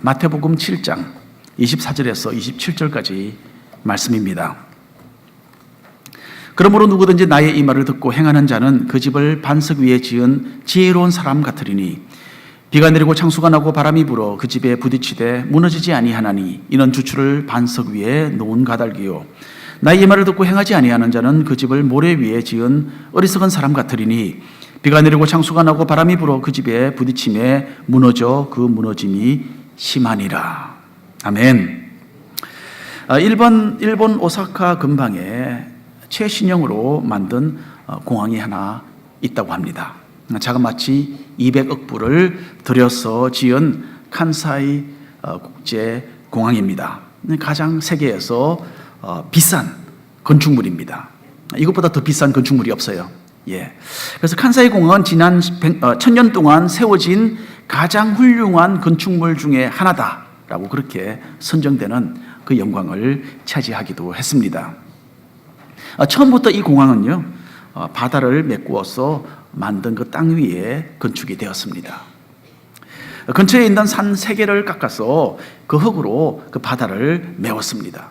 마태복음 7장 24절에서 27절까지 말씀입니다. 그러므로 누구든지 나의 이 말을 듣고 행하는 자는 그 집을 반석 위에 지은 지혜로운 사람 같으리니 비가 내리고 창수가 나고 바람이 불어 그 집에 부딪히되 무너지지 아니하나니 이는 주추를 반석 위에 놓은 가달기요 나의 이 말을 듣고 행하지 아니하는 자는 그 집을 모래 위에 지은 어리석은 사람 같으리니 비가 내리고 창수가 나고 바람이 불어 그 집에 부딪힘에 무너져 그 무너짐이 심하니라. 아멘. 일본 오사카 근방에 최신형으로 만든 공항이 하나 있다고 합니다. 자그마치 200억 불을 들여서 지은 칸사이 국제공항입니다. 가장 세계에서 비싼 건축물입니다. 이것보다 더 비싼 건축물이 없어요. 그래서 칸사이 공항은 지난 1000년 동안 세워진 가장 훌륭한 건축물 중에 하나다라고 그렇게 선정되는 그 영광을 차지하기도 했습니다. 처음부터 이 공항은요, 바다를 메꾸어서 만든 그 땅 위에 건축이 되었습니다. 근처에 있는 산 3개를 깎아서 그 흙으로 그 바다를 메웠습니다.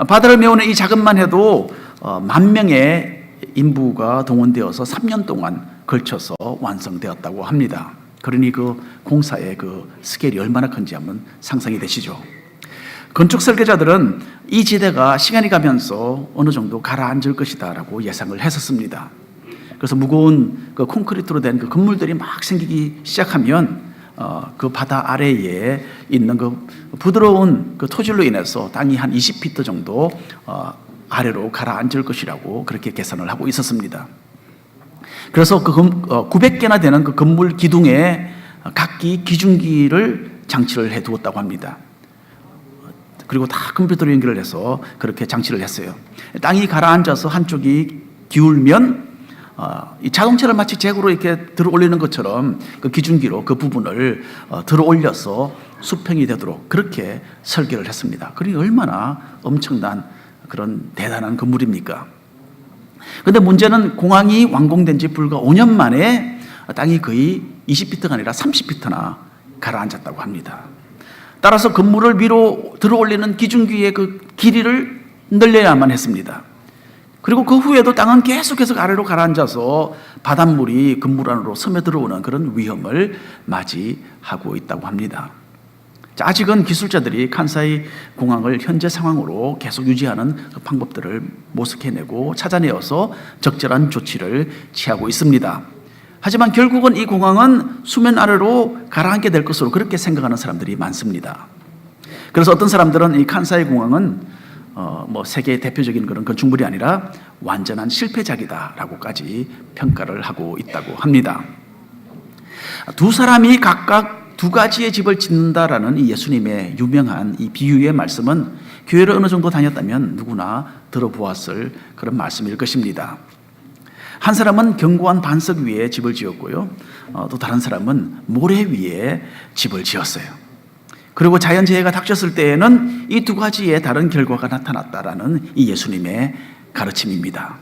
바다를 메우는 이 작업만 해도 10,000명의 인부가 동원되어서 3년 동안 걸쳐서 완성되었다고 합니다. 그러니 그 공사의 그 스케일이 얼마나 큰지 한번 상상이 되시죠. 건축 설계자들은 이 지대가 시간이 가면서 어느 정도 가라앉을 것이다라고 예상을 했었습니다. 그래서 무거운 그 콘크리트로 된 그 건물들이 막 생기기 시작하면 그 바다 아래에 있는 그 부드러운 그 토질로 인해서 땅이 한 20피트 정도 아래로 가라앉을 것이라고 그렇게 계산을 하고 있었습니다. 그래서 그 900개나 되는 그 건물 기둥에 각기 기중기를 장치를 해 두었다고 합니다. 그리고 다 컴퓨터로 연결을 해서 그렇게 장치를 했어요. 땅이 가라앉아서 한쪽이 기울면 이 자동차를 마치 잭으로 이렇게 들어 올리는 것처럼 그 기중기로 그 부분을 들어 올려서 수평이 되도록 그렇게 설계를 했습니다. 그러니 얼마나 엄청난 그런 대단한 건물입니까? 그런데 문제는 공항이 완공된 지 불과 5년 만에 땅이 거의 20피트가 아니라 30피트나 가라앉았다고 합니다. 따라서 건물을 위로 들어 올리는 기중기의 그 길이를 늘려야만 했습니다. 그리고 그 후에도 땅은 계속해서 아래로 가라앉아서 바닷물이 건물 안으로 스며들어오는 그런 위험을 맞이하고 있다고 합니다. 아직은 기술자들이 칸사이 공항을 현재 상황으로 계속 유지하는 그 방법들을 모색해내고 찾아내어서 적절한 조치를 취하고 있습니다. 하지만 결국은 이 공항은 수면 아래로 가라앉게 될 것으로 그렇게 생각하는 사람들이 많습니다. 그래서 어떤 사람들은 이 칸사이 공항은 세계 대표적인 그런 건축물이 아니라 완전한 실패작이다라고까지 평가를 하고 있다고 합니다. 두 사람이 각각 2가지의 집을 짓는다라는 이 예수님의 유명한 이 비유의 말씀은 교회를 어느 정도 다녔다면 누구나 들어보았을 그런 말씀일 것입니다. 한 사람은 견고한 반석 위에 집을 지었고요. 또 다른 사람은 모래 위에 집을 지었어요. 그리고 자연재해가 닥쳤을 때에는 이 2가지의 다른 결과가 나타났다라는 이 예수님의 가르침입니다.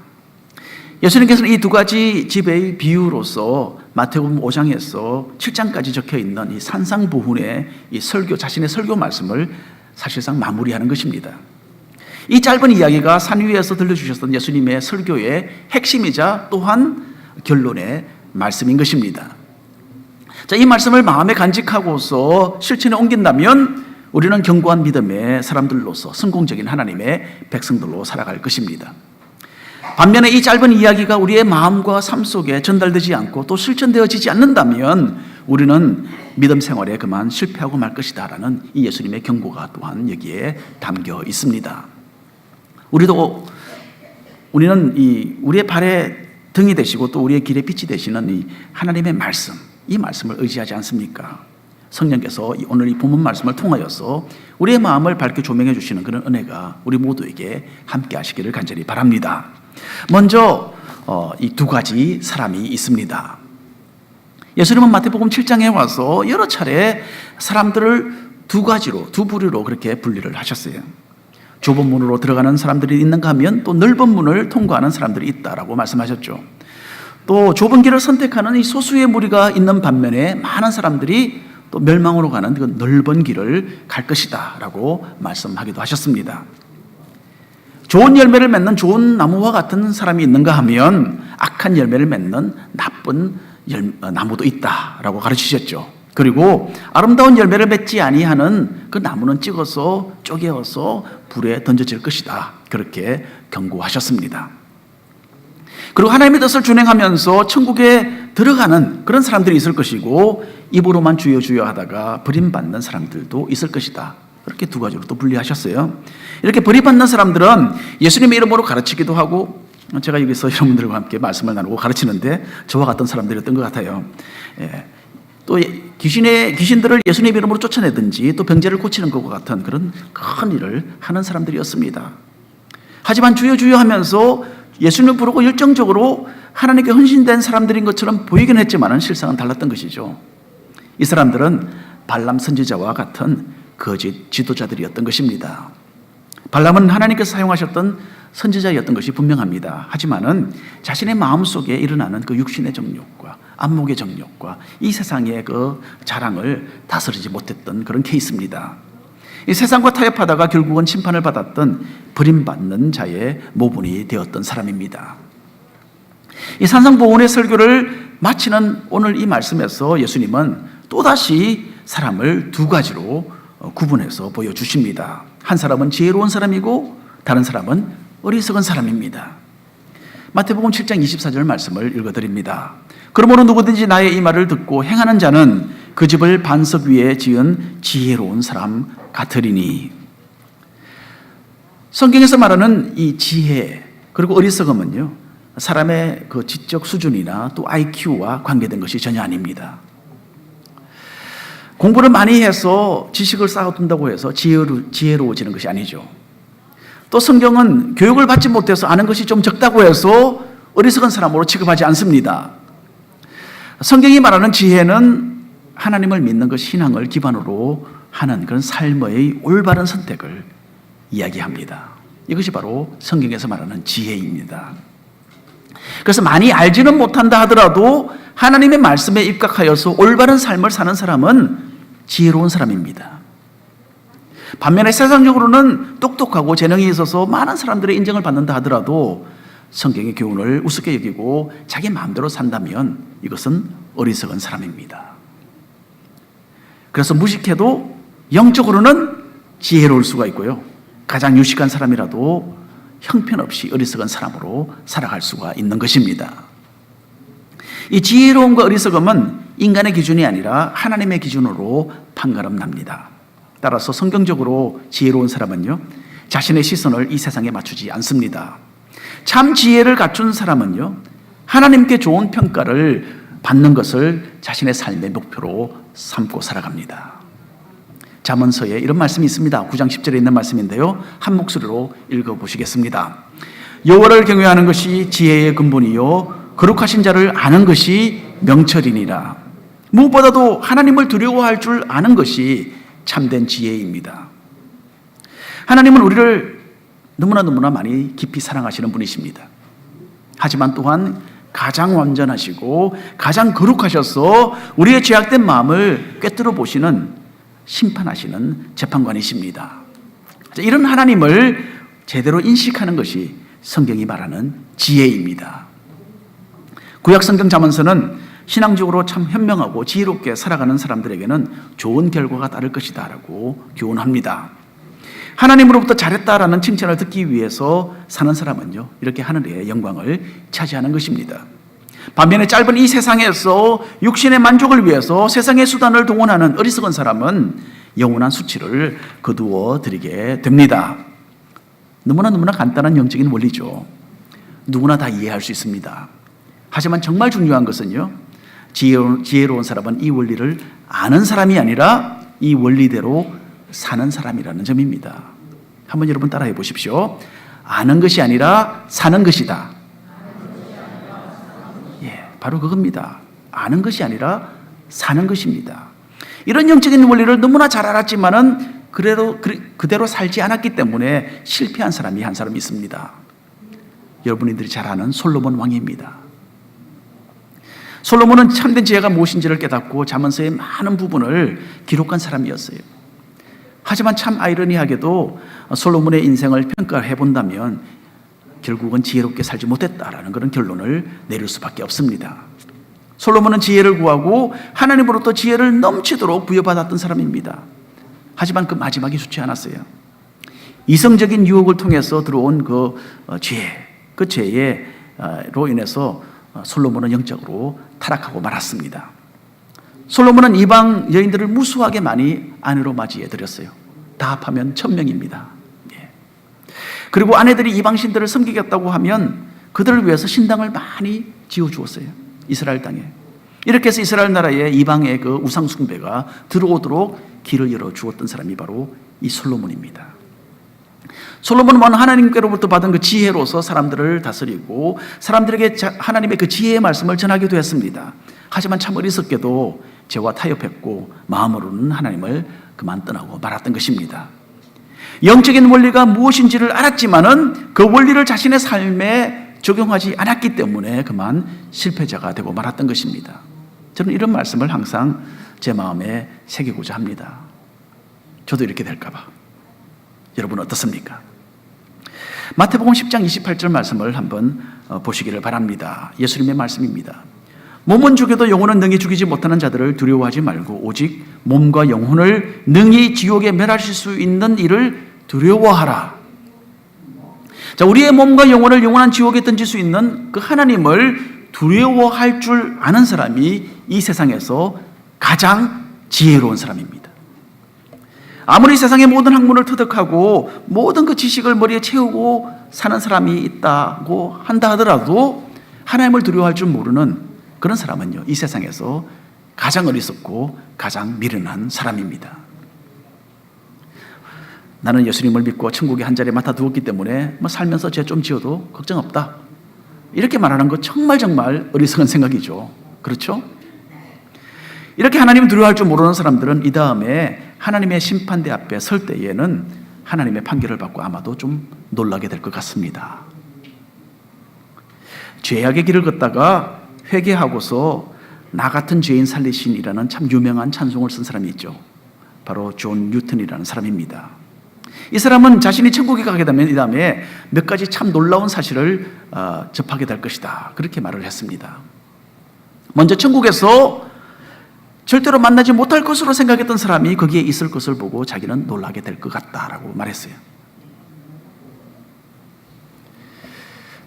예수님께서는 이 2가지 집의 비유로서 마태복음 5장에서 7장까지 적혀 있는 이 산상보훈의 이 설교, 자신의 설교 말씀을 사실상 마무리하는 것입니다. 이 짧은 이야기가 산 위에서 들려주셨던 예수님의 설교의 핵심이자 또한 결론의 말씀인 것입니다. 자, 이 말씀을 마음에 간직하고서 실천에 옮긴다면 우리는 견고한 믿음의 사람들로서 성공적인 하나님의 백성들로 살아갈 것입니다. 반면에 이 짧은 이야기가 우리의 마음과 삶 속에 전달되지 않고 또 실천되어지지 않는다면 우리는 믿음 생활에 그만 실패하고 말 것이다라는 이 예수님의 경고가 또한 여기에 담겨 있습니다. 우리는 우리의 발에 등이 되시고 또 우리의 길에 빛이 되시는 이 하나님의 말씀, 이 말씀을 의지하지 않습니까? 성령께서 오늘 이 본문 말씀을 통하여서 우리의 마음을 밝게 조명해 주시는 그런 은혜가 우리 모두에게 함께 하시기를 간절히 바랍니다. 먼저 이 2가지 사람이 있습니다. 예수님은 마태복음 7장에 와서 여러 차례 사람들을 2가지로, 2부류로 그렇게 분리를 하셨어요. 좁은 문으로 들어가는 사람들이 있는가 하면 또 넓은 문을 통과하는 사람들이 있다라고 말씀하셨죠. 또 좁은 길을 선택하는 이 소수의 무리가 있는 반면에 많은 사람들이 또 멸망으로 가는 그 넓은 길을 갈 것이다 라고 말씀하기도 하셨습니다. 좋은 열매를 맺는 좋은 나무와 같은 사람이 있는가 하면 악한 열매를 맺는 나쁜 나무도 있다라고 가르치셨죠. 그리고 아름다운 열매를 맺지 아니하는 그 나무는 찍어서 쪼개어서 불에 던져질 것이다, 그렇게 경고하셨습니다. 그리고 하나님의 뜻을 준행하면서 천국에 들어가는 그런 사람들이 있을 것이고, 입으로만 주여 주여 하다가 버림받는 사람들도 있을 것이다, 그렇게 두 가지로 또 분리하셨어요. 이렇게 버림받는 사람들은 예수님의 이름으로 가르치기도 하고, 제가 여기서 여러분들과 함께 말씀을 나누고 가르치는데 저와 같은 사람들이었던 것 같아요. 또 귀신들을 예수님의 이름으로 쫓아내든지 또 병자를 고치는 것과 같은 그런 큰 일을 하는 사람들이었습니다. 하지만 주여 주여 하면서 예수님을 부르고 열정적으로 하나님께 헌신된 사람들인 것처럼 보이긴 했지만 실상은 달랐던 것이죠. 이 사람들은 발람 선지자와 같은 거짓 지도자들이었던 것입니다. 발람은 하나님께서 사용하셨던 선지자였던 것이 분명합니다. 하지만은 자신의 마음속에 일어나는 그 육신의 정욕과 안목의 정욕과 이 세상의 그 자랑을 다스리지 못했던 그런 케이스입니다. 이 세상과 타협하다가 결국은 심판을 받았던 버림받는 자의 모분이 되었던 사람입니다. 이 산상보훈의 설교를 마치는 오늘 이 말씀에서 예수님은 또다시 사람을 두 가지로 구분해서 보여주십니다. 한 사람은 지혜로운 사람이고 다른 사람은 어리석은 사람입니다. 마태복음 7장 24절 말씀을 읽어드립니다. 그러므로 누구든지 나의 이 말을 듣고 행하는 자는 그 집을 반석 위에 지은 지혜로운 사람 같으리니. 성경에서 말하는 이 지혜 그리고 어리석음은요, 사람의 그 지적 수준이나 또 IQ와 관계된 것이 전혀 아닙니다. 공부를 많이 해서 지식을 쌓아둔다고 해서 지혜로워지는 것이 아니죠. 또 성경은 교육을 받지 못해서 아는 것이 좀 적다고 해서 어리석은 사람으로 취급하지 않습니다. 성경이 말하는 지혜는 하나님을 믿는 것, 신앙을 기반으로 하는 그런 삶의 올바른 선택을 이야기합니다. 이것이 바로 성경에서 말하는 지혜입니다. 그래서 많이 알지는 못한다 하더라도 하나님의 말씀에 입각하여서 올바른 삶을 사는 사람은 지혜로운 사람입니다. 반면에 세상적으로는 똑똑하고 재능이 있어서 많은 사람들의 인정을 받는다 하더라도 성경의 교훈을 우습게 여기고 자기 마음대로 산다면 이것은 어리석은 사람입니다. 그래서 무식해도 영적으로는 지혜로울 수가 있고요, 가장 유식한 사람이라도 형편없이 어리석은 사람으로 살아갈 수가 있는 것입니다. 이 지혜로움과 어리석음은 인간의 기준이 아니라 하나님의 기준으로 판가름 납니다. 따라서 성경적으로 지혜로운 사람은요, 자신의 시선을 이 세상에 맞추지 않습니다. 참 지혜를 갖춘 사람은요, 하나님께 좋은 평가를 받는 것을 자신의 삶의 목표로 삼고 살아갑니다. 잠언서에 이런 말씀이 있습니다. 9장 10절에 있는 말씀인데요, 한 목소리로 읽어보시겠습니다. 여호와를 경외하는 것이 지혜의 근본이요 거룩하신 자를 아는 것이 명철이니라. 무엇보다도 하나님을 두려워할 줄 아는 것이 참된 지혜입니다. 하나님은 우리를 너무나 많이 깊이 사랑하시는 분이십니다. 하지만 또한 가장 완전하시고 가장 거룩하셔서 우리의 죄악된 마음을 꿰뚫어 보시는, 심판하시는 재판관이십니다. 이런 하나님을 제대로 인식하는 것이 성경이 말하는 지혜입니다. 구약 성경 잠언서는 신앙적으로 참 현명하고 지혜롭게 살아가는 사람들에게는 좋은 결과가 따를 것이다 라고 교훈합니다. 하나님으로부터 잘했다라는 칭찬을 듣기 위해서 사는 사람은요, 이렇게 하늘의 영광을 차지하는 것입니다. 반면에 짧은 이 세상에서 육신의 만족을 위해서 세상의 수단을 동원하는 어리석은 사람은 영원한 수치를 거두어 드리게 됩니다. 너무나 간단한 영적인 원리죠. 누구나 다 이해할 수 있습니다. 하지만 정말 중요한 것은요, 지혜로운 사람은 이 원리를 아는 사람이 아니라 이 원리대로 사는 사람이라는 점입니다. 한번 여러분 따라해 보십시오. 아는 것이 아니라 사는 것이다. 바로 그겁니다. 아는 것이 아니라 사는 것입니다. 이런 영적인 원리를 너무나 잘 알았지만은 그대로 살지 않았기 때문에 실패한 사람이 한 사람 있습니다. 여러분들이 잘 아는 솔로몬 왕입니다. 솔로몬은 참된 지혜가 무엇인지를 깨닫고 잠언서의 많은 부분을 기록한 사람이었어요. 하지만 참 아이러니하게도 솔로몬의 인생을 평가해 본다면 결국은 지혜롭게 살지 못했다라는 그런 결론을 내릴 수밖에 없습니다. 솔로몬은 지혜를 구하고 하나님으로부터 지혜를 넘치도록 부여받았던 사람입니다. 하지만 그 마지막이 좋지 않았어요. 이성적인 유혹을 통해서 들어온 그 죄로 인해서 솔로몬은 영적으로 타락하고 말았습니다. 솔로몬은 이방 여인들을 무수하게 많이 아내로 맞이해 드렸어요. 다 합하면 1000명입니다. 그리고 아내들이 이방 신들을 섬기겠다고 하면 그들을 위해서 신당을 많이 지어주었어요. 이스라엘 땅에. 이렇게 해서 이스라엘 나라에 이방의 그 우상 숭배가 들어오도록 길을 열어주었던 사람이 바로 이 솔로몬입니다. 솔로몬은 하나님께로부터 받은 그 지혜로서 사람들을 다스리고 사람들에게 하나님의 그 지혜의 말씀을 전하기도 했습니다. 하지만 참 어리석게도 죄와 타협했고 마음으로는 하나님을 그만 떠나고 말았던 것입니다. 영적인 원리가 무엇인지를 알았지만은 그 원리를 자신의 삶에 적용하지 않았기 때문에 그만 실패자가 되고 말았던 것입니다. 저는 이런 말씀을 항상 제 마음에 새기고자 합니다. 저도 이렇게 될까 봐. 여러분 어떻습니까? 마태복음 10장 28절 말씀을 한번 보시기를 바랍니다. 예수님의 말씀입니다. 몸은 죽여도 영혼은 능히 죽이지 못하는 자들을 두려워하지 말고 오직 몸과 영혼을 능히 지옥에 멸하실 수 있는 이를 두려워하라. 자, 우리의 몸과 영혼을 영원한 지옥에 던질 수 있는 그 하나님을 두려워할 줄 아는 사람이 이 세상에서 가장 지혜로운 사람입니다. 아무리 세상의 모든 학문을 터득하고 모든 그 지식을 머리에 채우고 사는 사람이 있다고 한다 하더라도 하나님을 두려워할 줄 모르는 그런 사람은요, 이 세상에서 가장 어리석고 가장 미련한 사람입니다. 나는 예수님을 믿고 천국에 한 자리에 맡아두었기 때문에 살면서 죄 좀 지어도 걱정 없다. 이렇게 말하는 거 정말 어리석은 생각이죠. 그렇죠? 이렇게 하나님을 두려워할 줄 모르는 사람들은 이 다음에 하나님의 심판대 앞에 설 때에는 하나님의 판결을 받고 아마도 좀 놀라게 될 것 같습니다. 죄악의 길을 걷다가 회개하고서 나 같은 죄인 살리신이라는 참 유명한 찬송을 쓴 사람이 있죠. 바로 존 뉴턴이라는 사람입니다. 이 사람은 자신이 천국에 가게 되면 이 다음에 몇 가지 참 놀라운 사실을 접하게 될 것이다. 그렇게 말을 했습니다. 먼저 천국에서 절대로 만나지 못할 것으로 생각했던 사람이 거기에 있을 것을 보고 자기는 놀라게 될 것 같다라고 말했어요.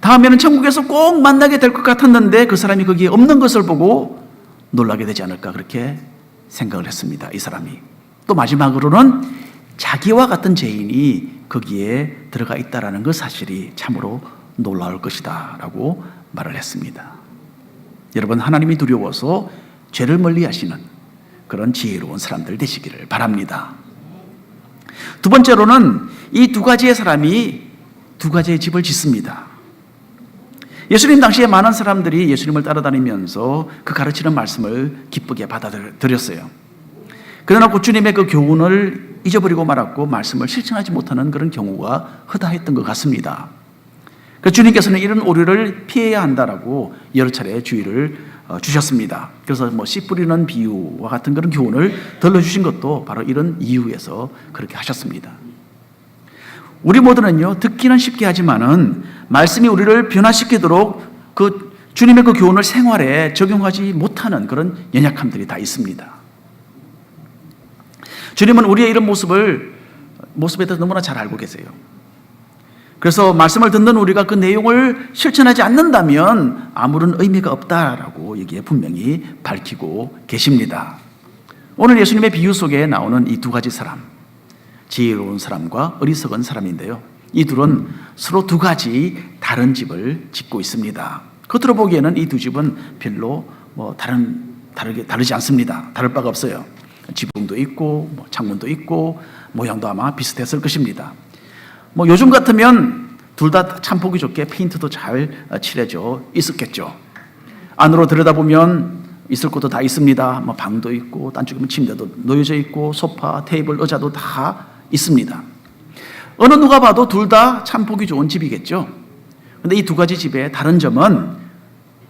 다음에는 천국에서 꼭 만나게 될 것 같았는데 그 사람이 거기에 없는 것을 보고 놀라게 되지 않을까 그렇게 생각을 했습니다. 이 사람이. 또 마지막으로는 자기와 같은 죄인이 거기에 들어가 있다라는 그 사실이 참으로 놀라울 것이다 라고 말을 했습니다. 여러분, 하나님이 두려워서 죄를 멀리하시는 그런 지혜로운 사람들 되시기를 바랍니다. 두 번째로는 이 두 가지의 사람이 두 가지의 집을 짓습니다. 예수님 당시에 많은 사람들이 예수님을 따라다니면서 그 가르치는 말씀을 기쁘게 받아들였어요. 그러나 주님의 그 교훈을 잊어버리고 말았고 말씀을 실천하지 못하는 그런 경우가 허다했던 것 같습니다. 그 주님께서는 이런 오류를 피해야 한다라고 여러 차례 주의를 주셨습니다. 그래서 씨 뿌리는 비유와 같은 그런 교훈을 들려주신 것도 바로 이런 이유에서 그렇게 하셨습니다. 우리 모두는요, 듣기는 쉽게 하지만은 말씀이 우리를 변화시키도록 그 주님의 그 교훈을 생활에 적용하지 못하는 그런 연약함들이 다 있습니다. 주님은 우리의 이런 모습에 대해서 너무나 잘 알고 계세요. 그래서 말씀을 듣는 우리가 그 내용을 실천하지 않는다면 아무런 의미가 없다라고 여기에 분명히 밝히고 계십니다. 오늘 예수님의 비유 속에 나오는 이 두 가지 사람, 지혜로운 사람과 어리석은 사람인데요. 이 둘은 서로 두 가지 다른 집을 짓고 있습니다. 겉으로 보기에는 이 두 집은 별로 다르지 않습니다. 다를 바가 없어요. 지붕도 있고 창문도 있고 모양도 아마 비슷했을 것입니다. 요즘 같으면 둘 다 참 보기 좋게 페인트도 잘 칠해져 있었겠죠. 안으로 들여다보면 있을 것도 다 있습니다. 방도 있고 딴쪽이면 침대도 놓여져 있고 소파, 테이블, 의자도 다 있습니다. 어느 누가 봐도 둘 다 참 보기 좋은 집이겠죠. 그런데 이 두 가지 집의 다른 점은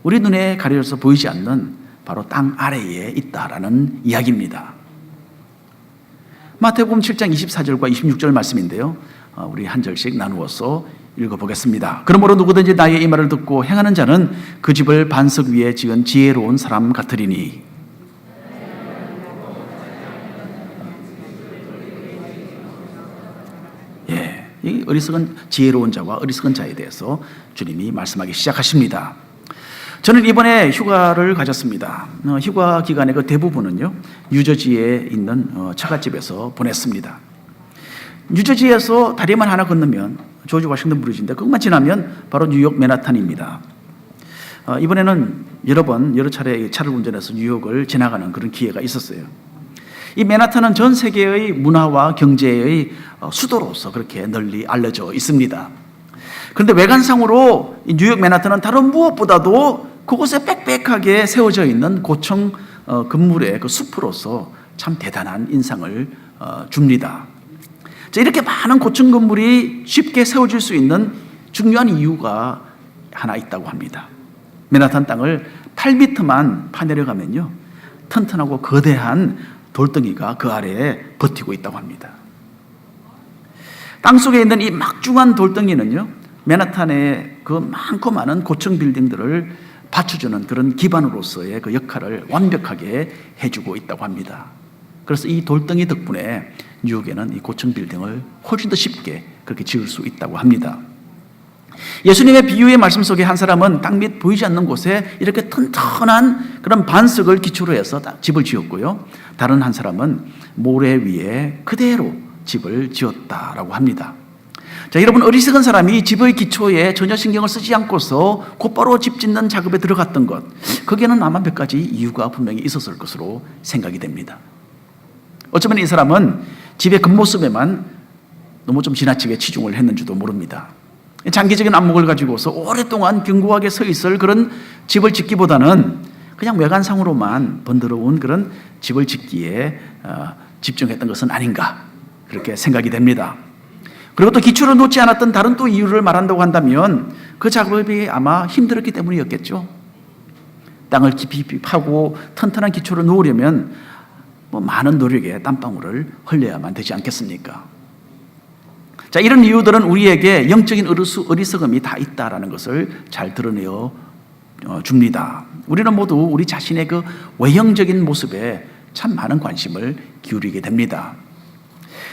우리 눈에 가려져서 보이지 않는 바로 땅 아래에 있다라는 이야기입니다. 마태복음 7장 24절과 26절 말씀인데요. 우리 한 절씩 나누어서 읽어보겠습니다. 그러므로 누구든지 나의 이 말을 듣고 행하는 자는 그 집을 반석 위에 지은 지혜로운 사람 같으리니. 이 어리석은 지혜로운 자와 어리석은 자에 대해서 주님이 말씀하기 시작하십니다. 저는 이번에 휴가를 가졌습니다. 휴가 기간의 그 대부분은요, 뉴저지에 있는 처갓집에서 보냈습니다. 뉴저지에서 다리만 하나 건너면 조지 워싱턴 브리지인데 그것만 지나면 바로 뉴욕 맨하탄입니다. 이번에는 여러 차례 차를 운전해서 뉴욕을 지나가는 그런 기회가 있었어요. 이 맨하탄은 전 세계의 문화와 경제의 수도로서 그렇게 널리 알려져 있습니다. 그런데 외관상으로 이 뉴욕 맨하탄은 다른 무엇보다도 그곳에 빽빽하게 세워져 있는 고층 건물의 그 숲으로서 참 대단한 인상을 줍니다. 자, 이렇게 많은 고층 건물이 쉽게 세워질 수 있는 중요한 이유가 하나 있다고 합니다. 맨하탄 땅을 8m만 파내려가면요, 튼튼하고 거대한 돌덩이가 그 아래에 버티고 있다고 합니다. 땅속에 있는 이 막중한 돌덩이는요, 맨하탄의 그 많고 많은 고층 빌딩들을 받쳐주는 그런 기반으로서의 그 역할을 완벽하게 해주고 있다고 합니다. 그래서 이 돌덩이 덕분에 뉴욕에는 이 고층 빌딩을 훨씬 더 쉽게 그렇게 지을 수 있다고 합니다. 예수님의 비유의 말씀 속에 한 사람은 땅 밑 보이지 않는 곳에 이렇게 튼튼한 그런 반석을 기초로 해서 집을 지었고요. 다른 한 사람은 모래 위에 그대로 집을 지었다라고 합니다. 자, 여러분, 어리석은 사람이 집의 기초에 전혀 신경을 쓰지 않고서 곧바로 집 짓는 작업에 들어갔던 것, 거기에는 아마 몇 가지 이유가 분명히 있었을 것으로 생각이 됩니다. 어쩌면 이 사람은 집의 겉모습에만 너무 좀 지나치게 치중을 했는지도 모릅니다. 장기적인 안목을 가지고서 오랫동안 견고하게 서 있을 그런 집을 짓기보다는 그냥 외관상으로만 번드러운 그런 집을 짓기에 집중했던 것은 아닌가, 그렇게 생각이 됩니다. 그리고 또 기초를 놓지 않았던 다른 또 이유를 말한다고 한다면 그 작업이 아마 힘들었기 때문이었겠죠. 땅을 깊이 파고 튼튼한 기초를 놓으려면 많은 노력에 땀방울을 흘려야만 되지 않겠습니까? 자, 이런 이유들은 우리에게 영적인 어리석음이 다 있다라는 것을 잘 드러내어 줍니다. 우리는 모두 우리 자신의 그 외형적인 모습에 참 많은 관심을 기울이게 됩니다.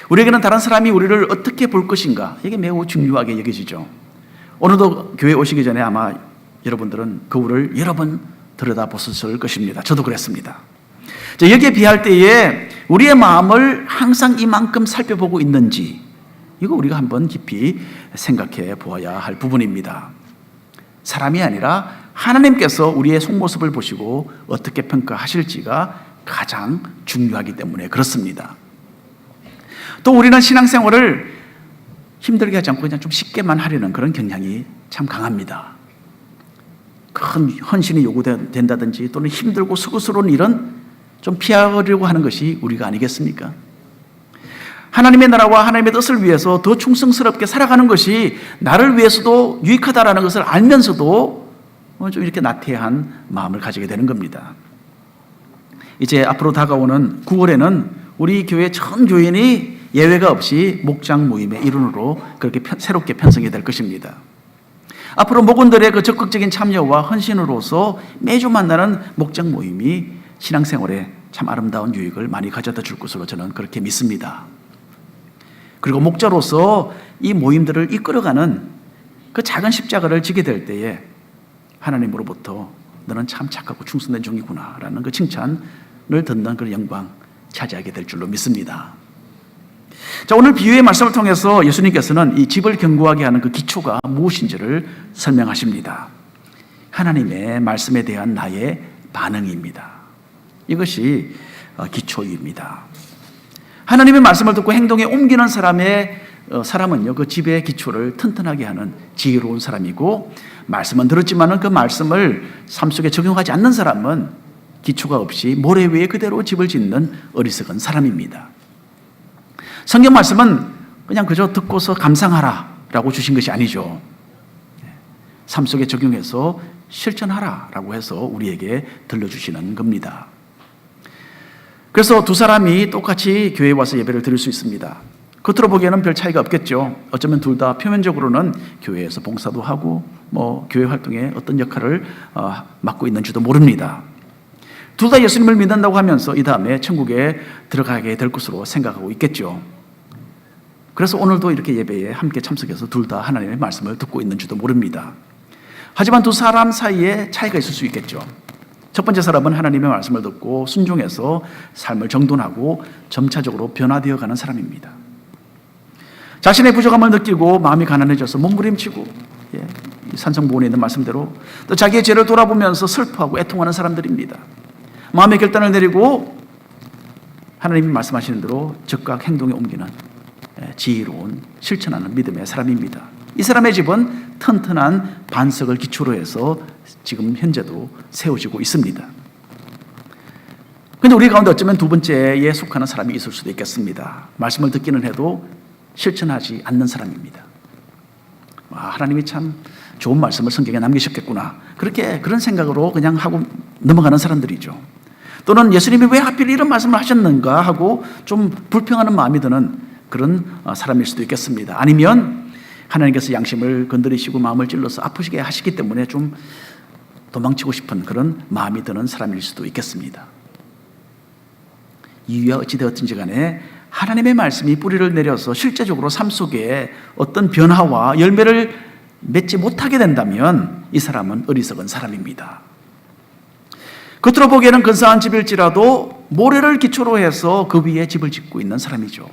우리에게는 다른 사람이 우리를 어떻게 볼 것인가, 이게 매우 중요하게 여겨지죠. 오늘도 교회 오시기 전에 아마 여러분들은 거울을 여러 번 들여다보셨을 것입니다. 저도 그랬습니다. 자, 여기에 비할 때에 우리의 마음을 항상 이만큼 살펴보고 있는지, 이거 우리가 한번 깊이 생각해 보아야 할 부분입니다. 사람이 아니라 하나님께서 우리의 속모습을 보시고 어떻게 평가하실지가 가장 중요하기 때문에 그렇습니다. 또 우리는 신앙생활을 힘들게 하지 않고 그냥 좀 쉽게만 하려는 그런 경향이 참 강합니다. 큰 헌신이 요구된다든지 또는 힘들고 수고스러운 일은 좀 피하려고 하는 것이 우리가 아니겠습니까? 하나님의 나라와 하나님의 뜻을 위해서 더 충성스럽게 살아가는 것이 나를 위해서도 유익하다라는 것을 알면서도 좀 이렇게 나태한 마음을 가지게 되는 겁니다. 이제 앞으로 다가오는 9월에는 우리 교회 전 교인이 예외가 없이 목장 모임의 일원으로 그렇게 새롭게 편성이 될 것입니다. 앞으로 목원들의 그 적극적인 참여와 헌신으로서 매주 만나는 목장 모임이 신앙생활에 참 아름다운 유익을 많이 가져다 줄 것으로 저는 그렇게 믿습니다. 그리고 목자로서 이 모임들을 이끌어가는 그 작은 십자가를 지게 될 때에 하나님으로부터 너는 참 착하고 충성된 종이구나 라는 그 칭찬을 듣는 그런 영광 차지하게 될 줄로 믿습니다. 자, 오늘 비유의 말씀을 통해서 예수님께서는 이 집을 견고하게 하는 그 기초가 무엇인지를 설명하십니다. 하나님의 말씀에 대한 나의 반응입니다. 이것이 기초입니다. 하나님의 말씀을 듣고 행동에 옮기는 사람은요, 그 집의 기초를 튼튼하게 하는 지혜로운 사람이고, 말씀은 들었지만은 그 말씀을 삶 속에 적용하지 않는 사람은 기초가 없이 모래 위에 그대로 집을 짓는 어리석은 사람입니다. 성경 말씀은 그냥 그저 듣고서 감상하라라고 주신 것이 아니죠. 삶 속에 적용해서 실천하라라고 해서 우리에게 들려주시는 겁니다. 그래서 두 사람이 똑같이 교회에 와서 예배를 드릴 수 있습니다. 겉으로 보기에는 별 차이가 없겠죠. 어쩌면 둘 다 표면적으로는 교회에서 봉사도 하고 교회 활동에 어떤 역할을 맡고 있는지도 모릅니다. 둘 다 예수님을 믿는다고 하면서 이 다음에 천국에 들어가게 될 것으로 생각하고 있겠죠. 그래서 오늘도 이렇게 예배에 함께 참석해서 둘 다 하나님의 말씀을 듣고 있는지도 모릅니다. 하지만 두 사람 사이에 차이가 있을 수 있겠죠. 첫 번째 사람은 하나님의 말씀을 듣고 순종해서 삶을 정돈하고 점차적으로 변화되어 가는 사람입니다. 자신의 부족함을 느끼고 마음이 가난해져서 몸부림치고 산성보온에 있는 말씀대로 또 자기의 죄를 돌아보면서 슬퍼하고 애통하는 사람들입니다. 마음의 결단을 내리고 하나님이 말씀하시는 대로 즉각 행동에 옮기는 지혜로운 실천하는 믿음의 사람입니다. 이 사람의 집은 튼튼한 반석을 기초로 해서 지금 현재도 세워지고 있습니다. 그런데 우리 가운데 어쩌면 두 번째에 속하는 사람이 있을 수도 있겠습니다. 말씀을 듣기는 해도 실천하지 않는 사람입니다. 하나님이 참 좋은 말씀을 성경에 남기셨겠구나. 그런 생각으로 그냥 하고 넘어가는 사람들이죠. 또는 예수님이 왜 하필 이런 말씀을 하셨는가 하고 좀 불평하는 마음이 드는 그런 사람일 수도 있겠습니다. 아니면 하나님께서 양심을 건드리시고 마음을 찔러서 아프시게 하시기 때문에 좀 도망치고 싶은 그런 마음이 드는 사람일 수도 있겠습니다. 이유야 어찌되었든지 간에 하나님의 말씀이 뿌리를 내려서 실제적으로 삶 속에 어떤 변화와 열매를 맺지 못하게 된다면 이 사람은 어리석은 사람입니다. 겉으로 보기에는 근사한 집일지라도 모래를 기초로 해서 그 위에 집을 짓고 있는 사람이죠.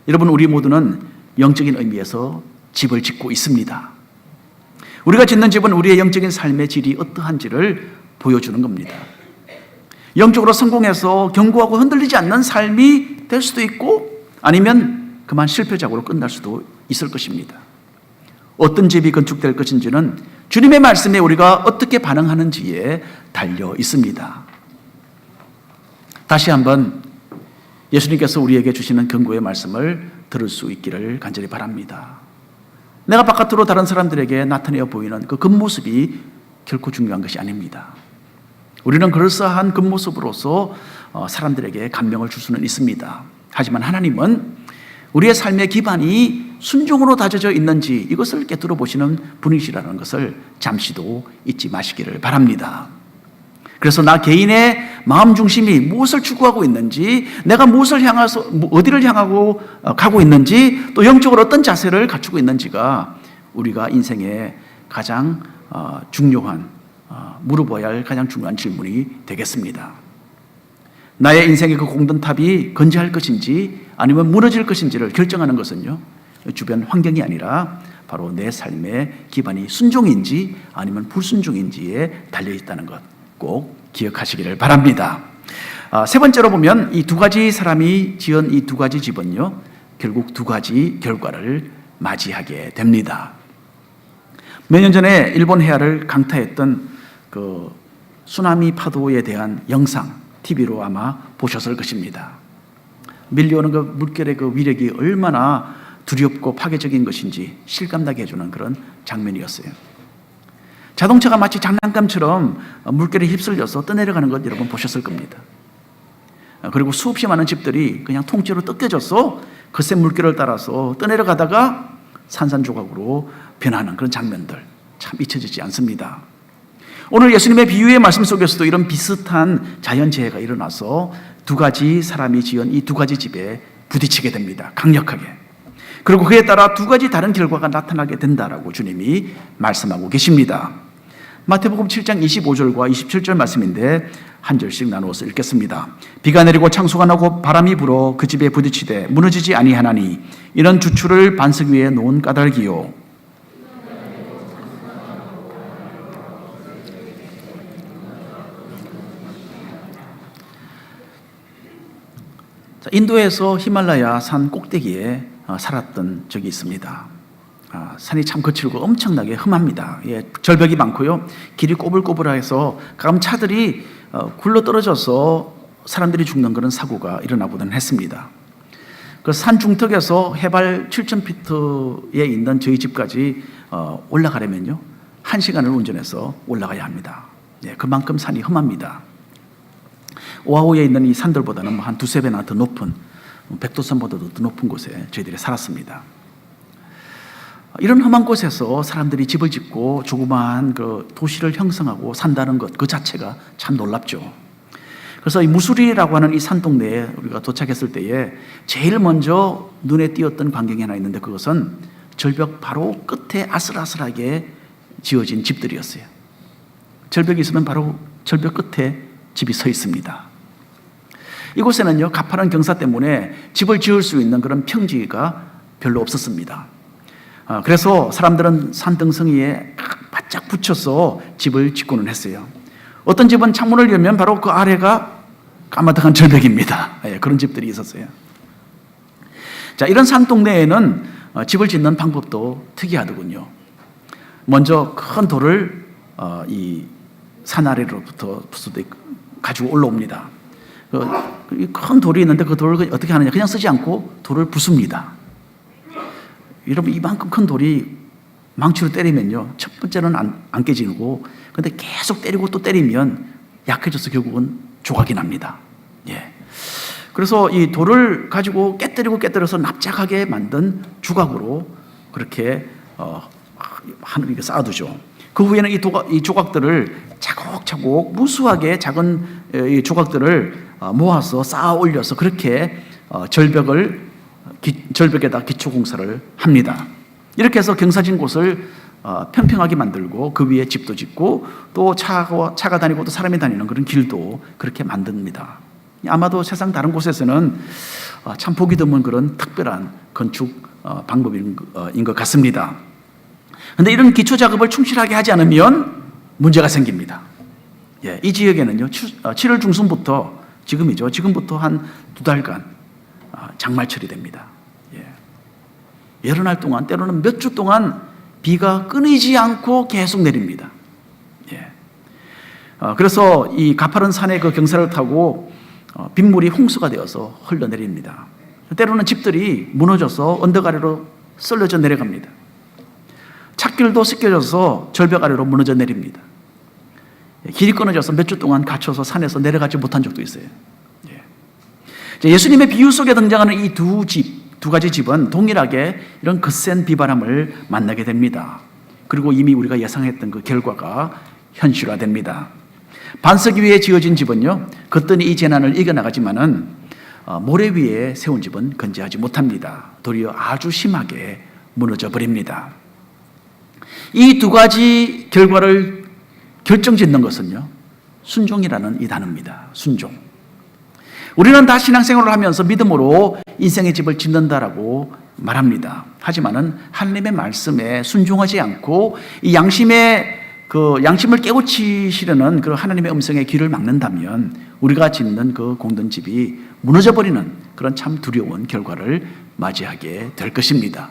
여러분, 우리 모두는 영적인 의미에서 집을 짓고 있습니다. 우리가 짓는 집은 우리의 영적인 삶의 질이 어떠한지를 보여주는 겁니다. 영적으로 성공해서 견고하고 흔들리지 않는 삶이 될 수도 있고 아니면 그만 실패작으로 끝날 수도 있을 것입니다. 어떤 집이 건축될 것인지는 주님의 말씀에 우리가 어떻게 반응하는지에 달려 있습니다. 다시 한번 예수님께서 우리에게 주시는 경고의 말씀을 들을 수 있기를 간절히 바랍니다. 내가 바깥으로 다른 사람들에게 나타내어 보이는 그 겉모습이 결코 중요한 것이 아닙니다. 우리는 그럴싸한 겉모습으로서 사람들에게 감명을 줄 수는 있습니다. 하지만 하나님은 우리의 삶의 기반이 순종으로 다져져 있는지 이것을 깨뜨려 보시는 분이시라는 것을 잠시도 잊지 마시기를 바랍니다. 그래서 나 개인의 마음 중심이 무엇을 추구하고 있는지, 내가 무엇을 향해서 어디를 향하고 가고 있는지, 또 영적으로 어떤 자세를 갖추고 있는지가 우리가 인생의 가장 중요한 물어봐야 할 가장 중요한 질문이 되겠습니다. 나의 인생의 그 공든탑이 건재할 것인지 아니면 무너질 것인지를 결정하는 것은요, 주변 환경이 아니라 바로 내 삶의 기반이 순종인지 아니면 불순종인지에 달려 있다는 것 꼭 기억하시기를 바랍니다. 세 번째로 보면 이 두 가지 사람이 지은 이 두 가지 집은요, 결국 두 가지 결과를 맞이하게 됩니다. 몇 년 전에 일본 해안을 강타했던 그 쓰나미 파도에 대한 영상 TV로 아마 보셨을 것입니다. 밀려오는 그 물결의 그 위력이 얼마나 두렵고 파괴적인 것인지 실감나게 해주는 그런 장면이었어요. 자동차가 마치 장난감처럼 물결에 휩쓸려서 떠내려가는 것 여러분 보셨을 겁니다. 그리고 수없이 많은 집들이 그냥 통째로 뜯겨져서 거센 물결을 따라서 떠내려가다가 산산조각으로 변하는 그런 장면들 참 잊혀지지 않습니다. 오늘 예수님의 비유의 말씀 속에서도 이런 비슷한 자연재해가 일어나서 두 가지 사람이 지은 이 두 가지 집에 부딪히게 됩니다. 강력하게. 그리고 그에 따라 두 가지 다른 결과가 나타나게 된다라고 주님이 말씀하고 계십니다. 마태복음 7장 25절과 27절 말씀인데 한 절씩 나누어서 읽겠습니다. 비가 내리고 창수가 나고 바람이 불어 그 집에 부딪히되 무너지지 아니하나니 이런 주추를 반석 위에 놓은 까닭이요. 인도에서 히말라야 산 꼭대기에 살았던 적이 있습니다. 산이 참 거칠고 엄청나게 험합니다. 절벽이 많고요. 길이 꼬불꼬불해서 가끔 차들이 굴러 떨어져서 사람들이 죽는 그런 사고가 일어나고는 했습니다. 그 산 중턱에서 해발 7,000피트에 있는 저희 집까지 올라가려면요, 1시간을 운전해서 올라가야 합니다. 예, 그만큼 산이 험합니다. 오하우에 있는 이 산들보다는 한 두세 배나 더 높은, 백두산보다도 더 높은 곳에 저희들이 살았습니다. 이런 험한 곳에서 사람들이 집을 짓고 조그마한 그 도시를 형성하고 산다는 것 그 자체가 참 놀랍죠. 그래서 이 무수리라고 하는 이 산동네에 우리가 도착했을 때에 제일 먼저 눈에 띄었던 광경이 하나 있는데, 그것은 절벽 바로 끝에 아슬아슬하게 지어진 집들이었어요. 절벽이 있으면 바로 절벽 끝에 집이 서 있습니다. 이곳에는요, 가파른 경사 때문에 집을 지을 수 있는 그런 평지가 별로 없었습니다. 그래서 사람들은 산등성이에 바짝 붙여서 집을 짓고는 했어요. 어떤 집은 창문을 열면 바로 그 아래가 까마득한 절벽입니다. 예, 그런 집들이 있었어요. 자, 이런 산동네에는 집을 짓는 방법도 특이하더군요. 먼저 큰 돌을 이 산 아래로부터 가지고 올라옵니다. 큰 돌이 있는데 그 돌을 어떻게 하느냐? 그냥 쓰지 않고 돌을 부숩니다. 여러분, 이만큼 큰 돌이 망치로 때리면요, 첫 번째는 안 깨지고, 근데 계속 때리고 또 때리면 약해져서 결국은 조각이 납니다. 예. 그래서 이 돌을 가지고 깨뜨려서 납작하게 만든 주걱으로 그렇게 하늘에 쌓아두죠. 그 후에는 이 조각들을 차곡차곡 무수하게 작은 이 조각들을 모아서 쌓아 올려서 그렇게 절벽에다 기초공사를 합니다. 이렇게 해서 경사진 곳을 평평하게 만들고 그 위에 집도 짓고 또 차가 다니고 또 사람이 다니는 그런 길도 그렇게 만듭니다. 아마도 세상 다른 곳에서는 참 보기 드문 그런 특별한 건축 방법인 것 같습니다. 그런데 이런 기초 작업을 충실하게 하지 않으면 문제가 생깁니다. 예, 이 지역에는요, 7월 중순부터 지금부터 한 2달간 장말철이 됩니다. 예. 여러 날 동안, 때로는 몇 주 동안 비가 끊이지 않고 계속 내립니다. 예. 그래서 이 가파른 산의 그 경사를 타고 빗물이 홍수가 되어서 흘러내립니다. 때로는 집들이 무너져서 언덕 아래로 썰려져 내려갑니다. 찻길도 씻겨져서 절벽 아래로 무너져 내립니다. 길이 끊어져서 몇 주 동안 갇혀서 산에서 내려가지 못한 적도 있어요. 예수님의 비유 속에 등장하는 이 두 가지 집은 동일하게 이런 거센 비바람을 만나게 됩니다. 그리고 이미 우리가 예상했던 그 결과가 현실화됩니다. 반석 위에 지어진 집은요, 거뜬히 이 재난을 이겨나가지만은 모래 위에 세운 집은 건재하지 못합니다. 도리어 아주 심하게 무너져 버립니다. 이 두 가지 결과를 결정짓는 것은요, 순종이라는 이 단어입니다. 순종. 우리는 다 신앙생활을 하면서 믿음으로 인생의 집을 짓는다라고 말합니다. 하지만은 하나님의 말씀에 순종하지 않고 이 양심을 깨우치시려는 그 하나님의 음성에 귀를 막는다면 우리가 짓는 그 공든 집이 무너져 버리는 그런 참 두려운 결과를 맞이하게 될 것입니다.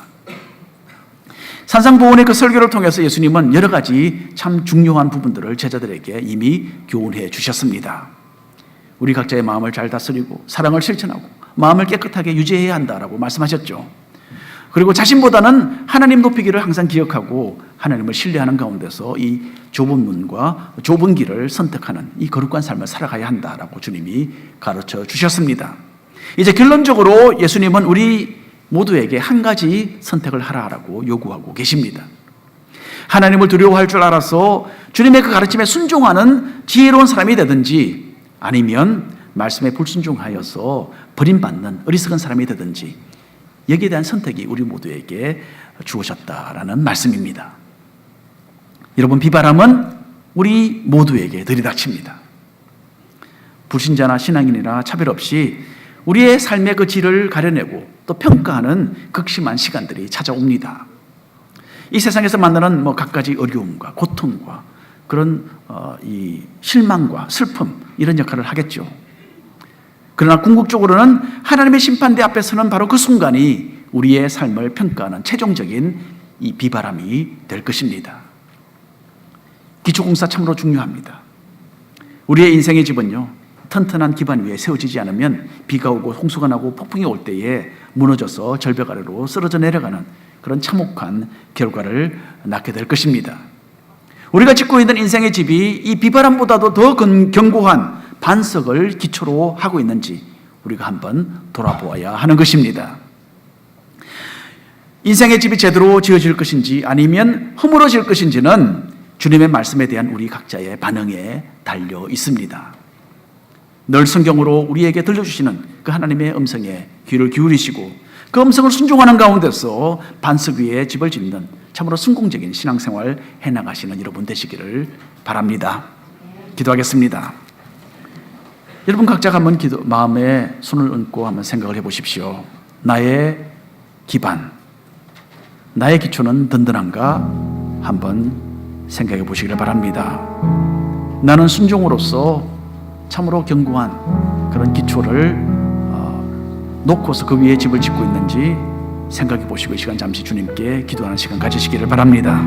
산상보훈의 그 설교를 통해서 예수님은 여러 가지 참 중요한 부분들을 제자들에게 이미 교훈해 주셨습니다. 우리 각자의 마음을 잘 다스리고 사랑을 실천하고 마음을 깨끗하게 유지해야 한다라고 말씀하셨죠. 그리고 자신보다는 하나님 높이기를 항상 기억하고 하나님을 신뢰하는 가운데서 이 좁은 문과 좁은 길을 선택하는 이 거룩한 삶을 살아가야 한다라고 주님이 가르쳐 주셨습니다. 이제 결론적으로 예수님은 우리 모두에게 한 가지 선택을 하라라고 요구하고 계십니다. 하나님을 두려워할 줄 알아서 주님의 그 가르침에 순종하는 지혜로운 사람이 되든지, 아니면 말씀에 불순종하여서 버림받는 어리석은 사람이 되든지, 여기에 대한 선택이 우리 모두에게 주어졌다라는 말씀입니다. 여러분, 비바람은 우리 모두에게 들이닥칩니다. 불신자나 신앙인이나 차별 없이 우리의 삶의 그 질을 가려내고 또 평가하는 극심한 시간들이 찾아옵니다. 이 세상에서 만나는 갖가지 어려움과 고통과 그런 이 실망과 슬픔, 이런 역할을 하겠죠. 그러나 궁극적으로는 하나님의 심판대 앞에서는 바로 그 순간이 우리의 삶을 평가하는 최종적인 이 비바람이 될 것입니다. 기초공사 참으로 중요합니다. 우리의 인생의 집은요, 튼튼한 기반 위에 세워지지 않으면 비가 오고 홍수가 나고 폭풍이 올 때에 무너져서 절벽 아래로 쓰러져 내려가는 그런 참혹한 결과를 낳게 될 것입니다. 우리가 짓고 있는 인생의 집이 이 비바람보다도 더 견고한 반석을 기초로 하고 있는지 우리가 한번 돌아보아야 하는 것입니다. 인생의 집이 제대로 지어질 것인지 아니면 허물어질 것인지는 주님의 말씀에 대한 우리 각자의 반응에 달려 있습니다. 늘 성경으로 우리에게 들려주시는 그 하나님의 음성에 귀를 기울이시고 그 음성을 순종하는 가운데서 반석 위에 집을 짓는 참으로 성공적인 신앙생활 해나가시는 여러분 되시기를 바랍니다. 기도하겠습니다. 여러분 각자가 한번 마음에 손을 얹고 한번 생각을 해보십시오. 나의 기반, 나의 기초는 든든한가 한번 생각해 보시기를 바랍니다. 나는 순종으로서 참으로 견고한 그런 기초를 놓고서 그 위에 집을 짓고 있는지 생각해 보시고 이 시간 잠시 주님께 기도하는 시간 가지시기를 바랍니다.